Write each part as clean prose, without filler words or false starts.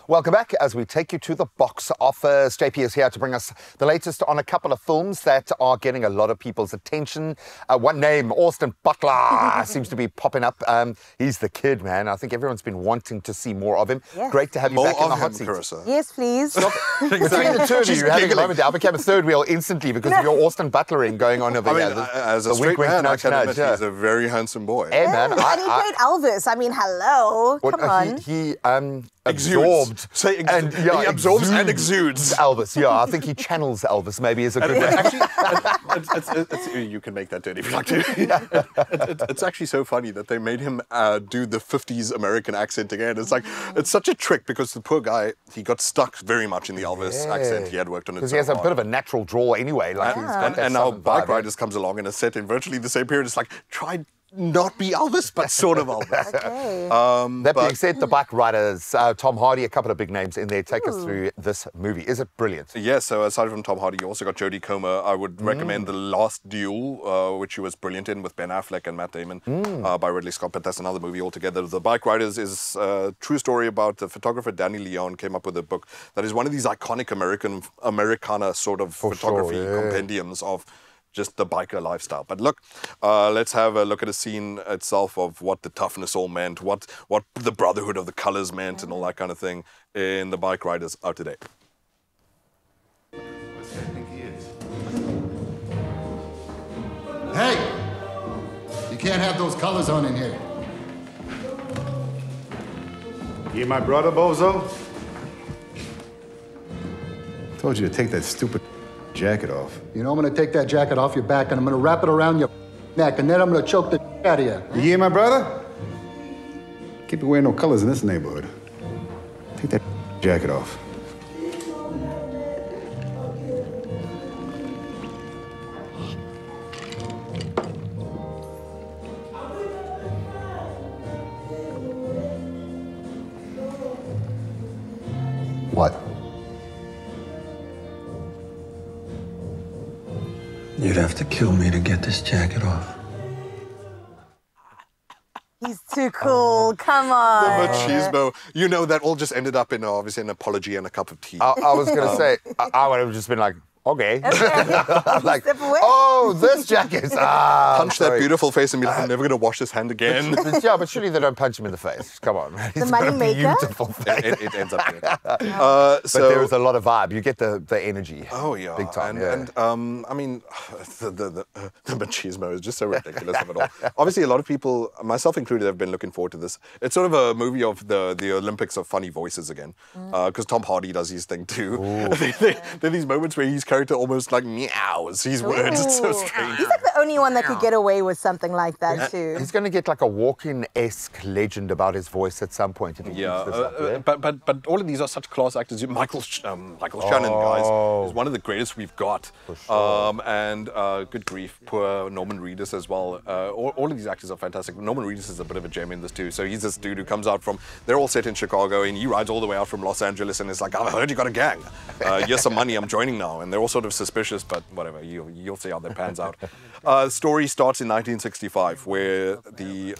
Welcome back as we take you to the box office. JP is here to bring us the latest on a couple of films that are getting a lot of people's attention. One name, Austin Butler, seems to be popping up. He's the kid, man. I think everyone's been wanting to see more of him. Yes. Great to have you back in the hot seat. Carissa. Yes, please. Between the two of you, having a moment, I became a third wheel instantly because of your Austin Butlering going on over here. As a straight man, I can admit he's a very handsome boy. Hey, man. And he played Elvis. I mean, hello. Come on. He absorbed. He absorbs and exudes. Elvis, yeah. I think he channels Elvis, maybe is a good way. Actually, you can make that dirty if you like to. It's actually so funny that they made him do the 50s American accent again. It's like, it's such a trick because the poor guy, he got stuck very much in the Elvis accent. He had worked on it because he has a bit of a natural draw anyway. Like and now Bikeriders comes along and is set in virtually the same period. It's like, try not be Elvis, but sort of Elvis. Okay. That being said, the Bikeriders, Tom Hardy, a couple of big names in there. Take us through this movie. Is it brilliant? Yes, so aside from Tom Hardy, you also got Jodie Comer. I would recommend The Last Duel, which she was brilliant in with Ben Affleck and Matt Damon by Ridley Scott, but that's another movie altogether. The Bikeriders is a true story about the photographer Danny Leon came up with a book that is one of these iconic Americana sort of photography compendiums of just the biker lifestyle. But look, let's have a look at the scene itself of what the toughness all meant, what the brotherhood of the colors meant, and all that kind of thing in the Bikeriders out today. What's that think he is? Hey! You can't have those colors on in here. You my brother, Bozo? Told you to take that stupid jacket off. You know, I'm gonna take that jacket off your back and I'm gonna wrap it around your neck and then I'm gonna choke the out of you. You hear my brother? Keep it wearing no colors in this neighborhood. Take that jacket off. What? You'd have to kill me to get this jacket off. He's too cool. Come on. The machismo. You know, that all just ended up in, obviously, an apology and a cup of tea. I was going to say, I would have just been like, okay. Like, Step away. oh, this jacket. Punch that beautiful face and be like, I'm never going to wash this hand again. Yeah, but surely they don't punch him in the face. Come on, man. The money maker? Beautiful face. It ends up here. But there is a lot of vibe. You get the energy. Oh, yeah. Big time, And I mean, the machismo is just so ridiculous of it all. Obviously, a lot of people, myself included, have been looking forward to this. It's sort of a movie of the Olympics of funny voices again. Because Tom Hardy does his thing too. There are these moments where his character almost like meows his words. It's so strange. He's like the only one that could get away with something like that too. He's going to get like a Walken-esque legend about his voice at some point. If he keeps this up, but all of these are such class actors. Michael Shannon, guys, is one of the greatest we've got. For sure. And good grief, poor Norman Reedus as well. All of these actors are fantastic. Norman Reedus is a bit of a gem in this too. So he's this dude who comes out from, they're all set in Chicago, and he rides all the way out from Los Angeles and is like, I've heard you got a gang. Here's some money, I'm joining now. And they're all sort of suspicious, but whatever, you'll see how that pans out. The story starts in 1965, where the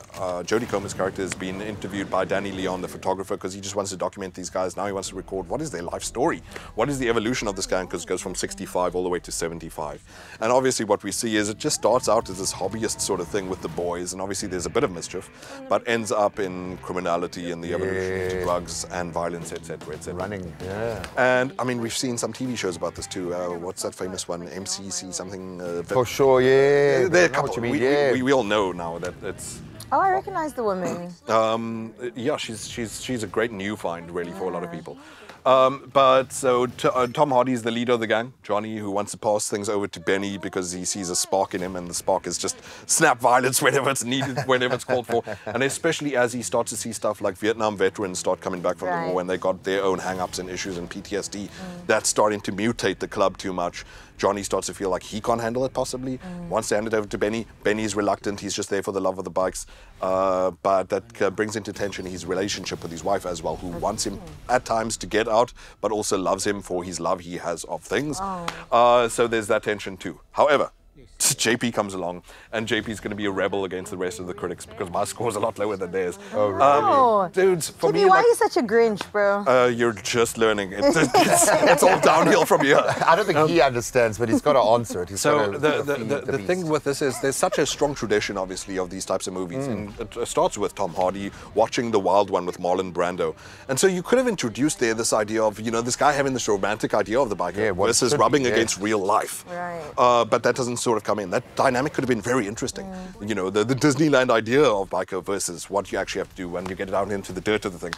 Jodie Comer's character has been interviewed by Danny Leon, the photographer, because he just wants to document these guys. Now he wants to record what is their life story, what is the evolution of this gang, because it goes from 65 all the way to 75. And obviously what we see is it just starts out as this hobbyist sort of thing with the boys, and obviously there's a bit of mischief, but ends up in criminality and the evolution to drugs and violence, etc., etc. running, yeah. And I mean, we've seen some TV shows about this too. What's that famous one? MCC something? For sure, yeah. There are a I know couple. what you mean, We all know now that it's. Oh, I recognize the woman. Yeah, she's a great new find really for a lot of people. But so Tom Hardy is the leader of the gang, Johnny, who wants to pass things over to Benny because he sees a spark in him, and the spark is just snap violence whenever it's needed, whenever it's called for. And especially as he starts to see stuff like Vietnam veterans start coming back from the war when they got their own hang-ups and issues and PTSD, that's starting to mutate the club too much. Johnny starts to feel like he can't handle it possibly, wants to hand it over to Benny. Benny's reluctant, he's just there for the love of the bikes. But that brings into tension his relationship with his wife as well, who wants him at times to get out, but also loves him for his love he has of things. So there's that tension too. However, JP comes along, and JP is going to be a rebel against the rest of the critics because my score's a lot lower than theirs. Oh, Dudes, for me, JP, why like, are you such a Grinch, bro? you're just learning. It's all downhill from here. I don't think he understands, but he's got to answer it. He's So gotta feed the thing beast. with this is there's such a strong tradition, obviously, of these types of movies. And it starts with Tom Hardy watching The Wild One with Marlon Brando. And so you could have introduced there this idea of, this guy having this romantic idea of the biker what it versus should be, rubbing yeah. against real life. Right. But that doesn't sort of come in. That dynamic could have been very interesting. The Disneyland idea of biker versus what you actually have to do when you get it out into the dirt of the thing.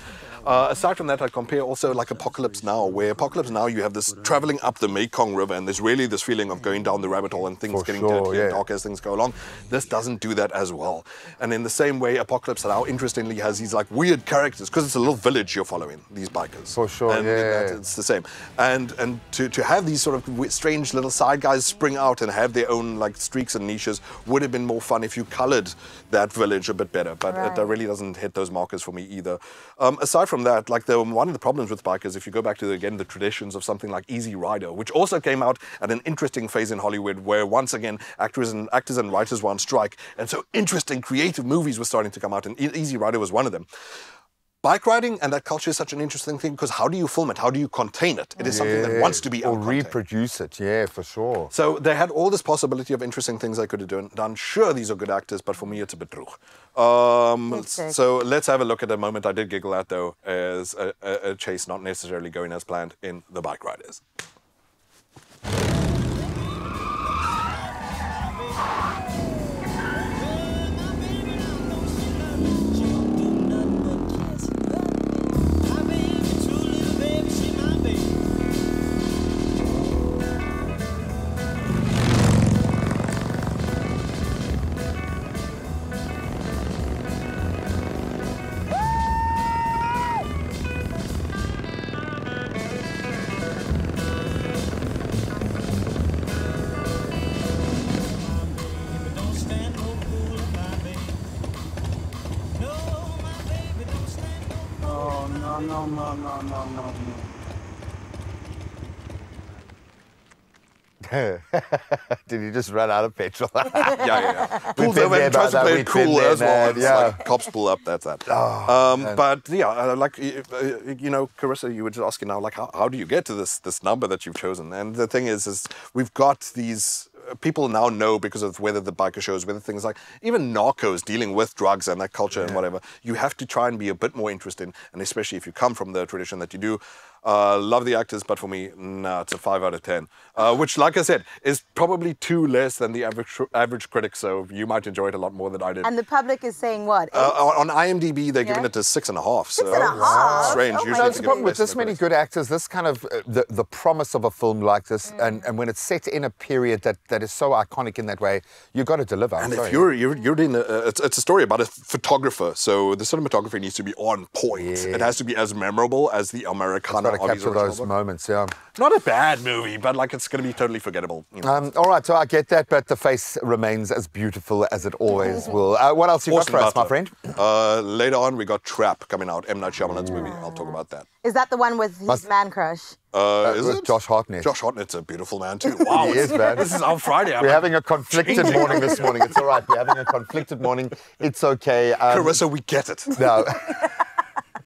Aside from that, I compare also like Apocalypse Now, where Apocalypse Now you have this traveling up the Mekong River, and there's really this feeling of going down the rabbit hole and things getting dirty and dark as things go along. This doesn't do that as well. And in the same way, Apocalypse Now interestingly has these like weird characters because it's a little village you're following, these bikers. For sure, and it's the same. And to have these sort of strange little side guys spring out and have their own like streaks and niches would have been more fun if you colored that village a bit better. But it really doesn't hit those markers for me either. Aside from that, like one of the problems with bikers, if you go back to again the traditions of something like Easy Rider, which also came out at an interesting phase in Hollywood, where once again actors and writers were on strike, and so interesting creative movies were starting to come out, and Easy Rider was one of them. Bike riding and that culture is such an interesting thing because how do you film it? How do you contain it? It is something that wants to be or uncontained. reproduce it. Yeah, for sure. So they had all this possibility of interesting things they could have done. Sure, these are good actors, but for me, it's a bit droog. So let's have a look at a moment I did giggle at, though, as a chase not necessarily going as planned in The Bikeriders. Did you just run out of petrol? Yeah. We've Pulls been over there and tries to about play that. it cool We've been as there, well. man. It's Yeah. like cops pull up, that's that. But yeah, like, Carissa, you were just asking now, like, how do you get to this number that you've chosen? And the thing is we've got these people now know because of whether the biker shows, whether things like even Narcos dealing with drugs and that culture and whatever, you have to try and be a bit more interested, and especially if you come from the tradition that you do. Love the actors, but for me, nah, it's a 5 out of 10. Which, like I said, is probably 2 less than the average critic, so you might enjoy it a lot more than I did. And the public is saying what? On IMDb, they're giving it a 6.5. So 6.5? strange. Oh my Usually No, it's it's a the problem with less this than many critics. good actors, this kind of, the promise of a film like this, and when it's set in a period that is so iconic in that way, you've got to deliver. And if you're doing it's a story about a photographer, so the cinematography needs to be on point. Yeah. It has to be as memorable as the Americana. got to capture those moments, yeah. Not a bad movie, but like it's going to be totally forgettable. All right, so I get that, but the face remains as beautiful as it always will. What else you got Austin for us, my Butler. friend? Later on, we got Trap coming out, M. Night Shyamalan's movie. I'll talk about that. Is that the one with his man crush? Is with it? Josh Hartnett. Josh Hartnett's a beautiful man too. Wow, He is, man. This is on Friday. We're having a conflicted morning this morning. It's all right. We're having a conflicted morning. It's okay. Carissa, we get it. No.